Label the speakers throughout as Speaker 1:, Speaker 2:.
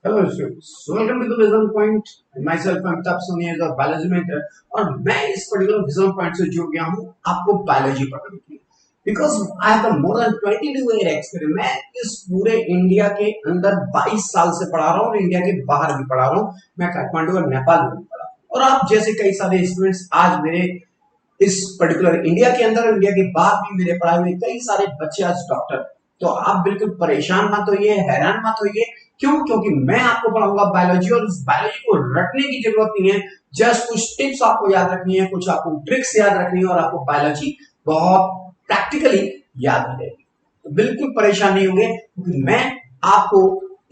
Speaker 1: Hello students, welcome to the vision point. Myself Amitabh Soni as a biology mentor और मैं इस particular vision point से जुड़ गया हूं आपको बायोलॉजी पढ़ाने के लिए because I have more than 22 year experience. मैं इस पूरे इंडिया के अंदर 22 साल से पढ़ा रहा हूं और इंडिया के बाहर भी पढ़ा रहा हूं। मैं काठमांडू और नेपाल में भी पढ़ा और आप जैसे कई सारे स्टूडेंट्स आज मेरे इस पर्टिकुलर इंडिया के अंदर और इंडिया के बाहर भी मेरे पढ़ाए हुए कई सारे बच्चे आज डॉक्टर। तो आप बिल्कुल परेशान मत होइए, हैरान मत होइए। क्यों? क्योंकि मैं आपको पढ़ाऊंगा बायोलॉजी और उस बायोलॉजी को रटने की जरूरत नहीं है। जस्ट कुछ टिप्स आपको याद रखनी है, कुछ आपको ट्रिक्स याद रखनी है और आपको बायोलॉजी बहुत प्रैक्टिकली याद रहेगी। तो बिल्कुल परेशान नहीं होंगे क्योंकि मैं आपको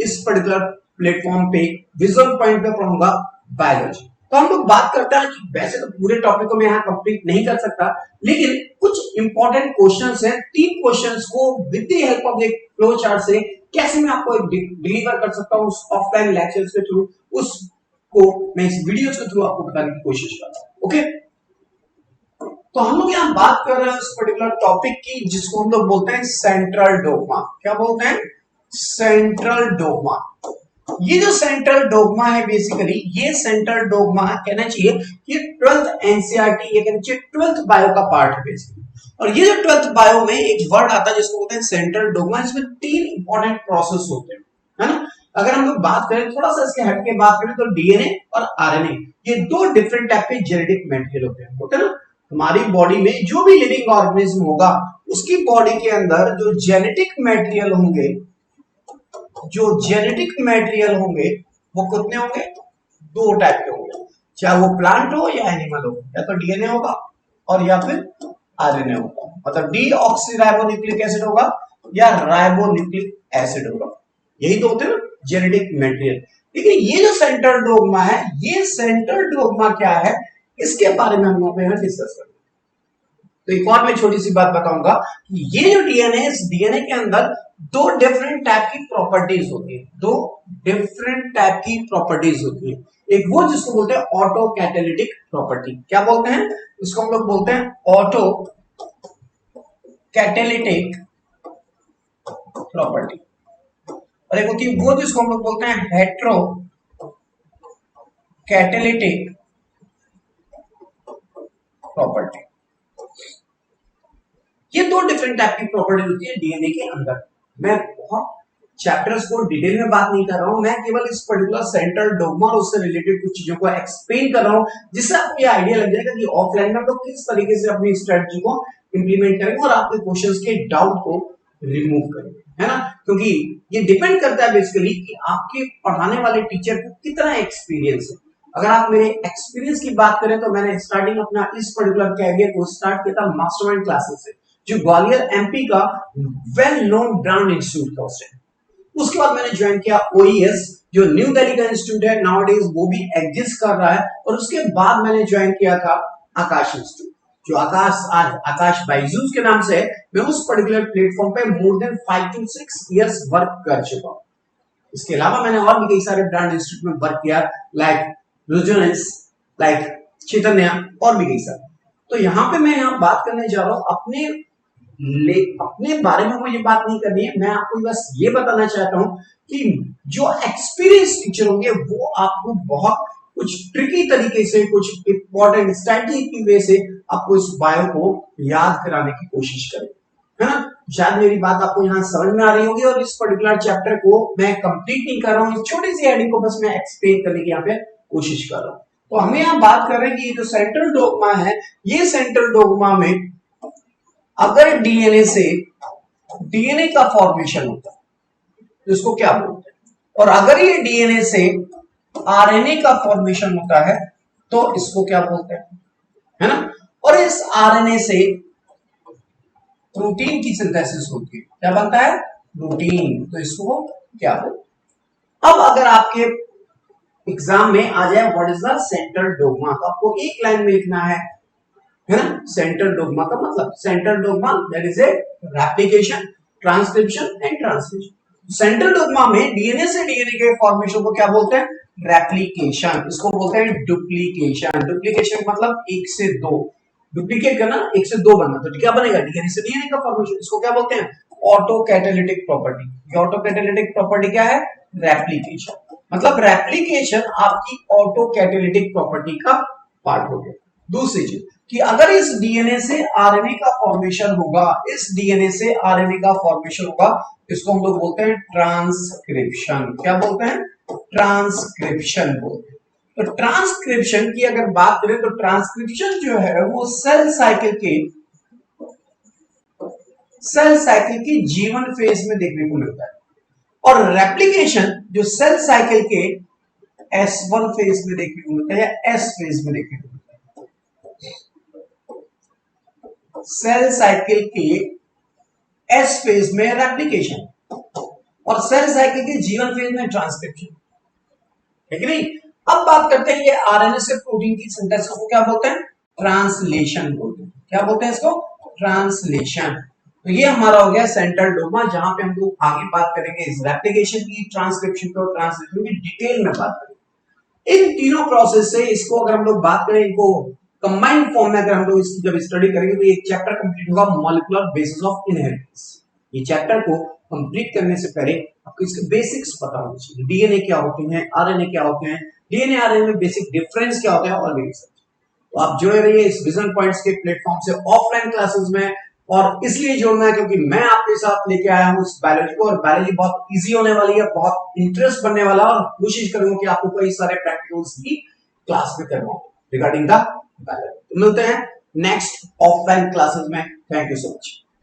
Speaker 1: इस पर्टिकुलर प्लेटफॉर्म पे विजुअल पॉइंट पे पढ़ाऊंगा बायोलॉजी। तो हम लोग बात करते हैं कि वैसे तो पूरे टॉपिक को मैं यहाँ कंप्लीट नहीं कर सकता, लेकिन कुछ इंपॉर्टेंट क्वेश्चंस हैं। 3 क्वेश्चंस को विद द हेल्प ऑफ एक फ्लो चार्ट से कैसे मैं आपको डिलीवर कर सकता हूँ उस ऑफलाइन लेक्चर्स के थ्रू, उसको मैं इस वीडियोस के थ्रू आपको बताने की कोशिश कर रहा हूँ। ओके, तो हम लोग यहाँ बात कर रहे हैं उस पर्टिकुलर टॉपिक की जिसको हम लोग बोलते हैं सेंट्रल डोग्मा। क्या बोलते हैं? Central dogma. ये जो सेंट्रल डोग्मा है बेसिकली ये सेंट्रल डोग्मा कहना चाहिए ये 12th एनसीईआरटी ये कहना चाहिए 12th बायो का पार्ट है बेसिकली। और ये जो 12th बायो में एक वर्ड आता है जिसको बोलते हैं सेंट्रल डोग्मा। इसमें 3 इंपॉर्टेंट प्रोसेस होते हैं, है ना। अगर हम लोग बात करें थोड़ा सा इसके हट के बात करें तो डीएनए और आरएनए ये 2 डिफरेंट टाइप के जेनेटिक मटेरियल होते हैं ना। हमारी बॉडी में जो भी लिविंग ऑर्गेनिज्म होगा उसकी बॉडी के अंदर जो जेनेटिक मटेरियल होंगे, जो जेनेटिक मटेरियल होंगे वो कितने होंगे? 2 टाइप के होंगे, चाहे वो प्लांट हो या एनिमल हो। या तो डीएनए होगा और या फिर आरएनए होगा, मतलब डीऑक्सीराइबोन्यूक्लिक एसिड होगा या राइबोन्यूक्लिक एसिड होगा। यही तो होते हैं जेनेटिक मटेरियल। लेकिन ये जो सेंट्रल डोग्मा है, ये सेंट्रल डोग्मा क्या है इसके बारे में हम लोग यहाँ डिस्कस करेंगे। तो एक और मैं छोटी सी बात बताऊंगा कि ये जो डीएनए इस डीएनए के अंदर 2 डिफरेंट टाइप की प्रॉपर्टीज होती है। 2 डिफरेंट टाइप की प्रॉपर्टीज होती है। एक वो जिसको बोलते हैं ऑटो कैटालिटिक प्रॉपर्टी। क्या बोलते हैं इसको? हम लोग बोलते हैं ऑटो कैटालिटिक प्रॉपर्टी। और एक होती है वो जिसको हम लोग बोलते हैं हेट्रो कैटालिटिक प्रॉपर्टी। ये 2 डिफरेंट टाइप की प्रॉपर्टी होती है डीएनए के अंदर। मैं बहुत चैप्टर्स को डिटेल में बात नहीं कर रहा हूं, मैं केवल इस पर्टिकुलर सेंट्रल डोग्मा और उससे रिलेटेड कुछ चीजों को एक्सप्लेन कर रहा हूं जिससे आपको ये आइडिया लग जाएगा कि ऑफलाइन में लोग किस तरीके से अपनी स्ट्रेटजी को इंप्लीमेंट करेंगे और आपके क्वेश्चंस के डाउट को रिमूव करेंगे, है ना। क्योंकि ये डिपेंड करता है बेसिकली कि आपके पढ़ाने वाले टीचर को कितना एक्सपीरियंस है। अगर आप मेरे एक्सपीरियंस की बात करें तो मैंने स्टार्टिंग अपना इस पर्टिकुलर कैरियर को स्टार्ट किया था मास्टरमाइंड क्लासेस से, जो ग्वालियर एमपी का वेल नोन ब्रांड इंस्टीट्यूट था उस टाइम। उसके बाद मैंने ज्वाइन किया ओईएस जो न्यू दिल्ली का इंस्टीट्यूट है, नाउअडेज वो भी एग्जिस्ट कर रहा है। और उसके बाद मैंने ज्वाइन किया था आकाश इंस्टीट्यूट, जो आकाश आज आकाश बाइजूस के नाम से है। मैं उस पर्टिकुलर प्लेटफॉर्म पे more than 5 to 6 years work कर चुका हूं। इसके अलावा मैंने और भी कई सारे ब्रांड इंस्टीट्यूट में वर्क किया, लाइक रेजोनेंस, लाइक चैतन्य और भी कई सारे। तो यहाँ पे मैं यहाँ बात करने जा रहा हूँ अपने बारे में। मुझे बात नहीं करनी है, मैं आपको बस ये बताना चाहता हूँ कि जो एक्सपीरियंस टीचर होंगे वो आपको बहुत कुछ ट्रिकी तरीके से, कुछ इंपॉर्टेंट स्ट्रैटेजी की वे से आपको इस बायो को याद कराने की कोशिश करें, है ना। शायद मेरी बात आपको यहाँ समझ में आ रही होगी और इस पर्टिकुलर चैप्टर को मैं कंप्लीट नहीं कर रहा हूँ, इस छोटी सी हेडिंग को बस मैं एक्सप्लेन करने की यहाँ पे कोशिश कर रहा हूँ। तो हमें यहाँ बात कर रहे हैं कि ये जो सेंट्रल डोग्मा है, ये सेंट्रल डोग्मा में अगर डीएनए से डीएनए का फॉर्मेशन होता है तो इसको क्या बोलते हैं, और अगर ये डीएनए से आरएनए का फॉर्मेशन होता है तो इसको क्या बोलते हैं, है ना। और इस आरएनए से प्रोटीन की सिंथेसिस होती है, क्या बनता है? प्रोटीन। तो इसको क्या बोलते हैं? अब अगर आपके एग्जाम में आ जाए what is the central dogma, तो आपको एक लाइन में लिखना है ना। सेंट्रल डोग्मा का मतलब, central dogma that is a replication, transcription and translation. Central dogma में डीएनए से डीएनए के फॉर्मेशन को क्या बोलते हैं? रेप्लिकेशन। इसको बोलते हैं डुप्लीकेशन। डुप्लीकेशन मतलब 1 से 2, डुप्लीकेट करना, 1 से 2 बनना। तो क्या बनेगा? डीएनए से डीएनए का फॉर्मेशन। इसको क्या बोलते हैं? Auto catalytic property. ये ऑटो कैटालिटिक प्रॉपर्टी क्या है? रेप्लिकेशन। मतलब रेप्लिकेशन आपकी ऑटो कैटेलिटिक प्रॉपर्टी का पार्ट हो गया। दूसरी चीज कि अगर इस डीएनए से आरएनए का फॉर्मेशन होगा, इस डीएनए से आरएनए का फॉर्मेशन होगा, इसको हम लोग बोलते हैं ट्रांसक्रिप्शन। क्या बोलते हैं? ट्रांसक्रिप्शन बोलते हैं। तो ट्रांसक्रिप्शन की अगर बात करें तो ट्रांसक्रिप्शन जो है वो सेल साइकिल की जीवन फेज में देखने को मिलता है, और रेप्लिकेशन जो सेल साइकिल के S1 फेज में देखने को मिलता है या S फेज में देखने को मिलता है। सेल साइकिल के S फेज में रेप्लिकेशन और सेल साइकिल के जीवन फेज में ट्रांसक्रिप्शन, है कि नहीं? अब बात करते हैं ये आरएनए से प्रोटीन की सिंथेसिस को क्या बोलते हैं? ट्रांसलेशन बोलते हैं। क्या बोलते हैं इसको? ट्रांसलेशन। तो ये हमारा हो गया सेंट्रल डोग्मा, जहां पे हम लोग आगे बात करेंगे इस रेप्लिकेशन की, ट्रांसक्रिप्शन की और ट्रांसलेशन की डिटेल में बात करेंगे। इन तीनों प्रोसेस से इसको अगर हम लोग बात करें, इनको कंबाइंड फॉर्म में अगर हम लोग इसकी जब स्टडी करेंगे तो ये चैप्टर कंप्लीट होगा मॉलिक्यूलर बेसिस ऑफ इनहेरिटेंस। ये चैप्टर को कंप्लीट करने से पहले आपको इसके बेसिक्स पता होने चाहिए। डीएनए क्या होते हैं, आरएनए क्या होते हैं, डीएनए आरएनए में बेसिक डिफरेंस क्या होता है और भी सब। तो आप जुड़े रहिए इस विजन पॉइंट्स के प्लेटफॉर्म से ऑफलाइन क्लासेस में, और इसलिए जोड़ना है क्योंकि मैं आपके साथ लेके आया हूं इस बायोलॉजी को, और बायोलॉजी बहुत इजी होने वाली है, बहुत इंटरेस्ट बनने वाला है, और कोशिश करूंगा कि आपको कई सारे प्रैक्टिकल्स की क्लास में करवाऊं रिगार्डिंग द बायोलॉजी। तो मिलते हैं नेक्स्ट ऑफलाइन क्लासेस में। Thank you so much.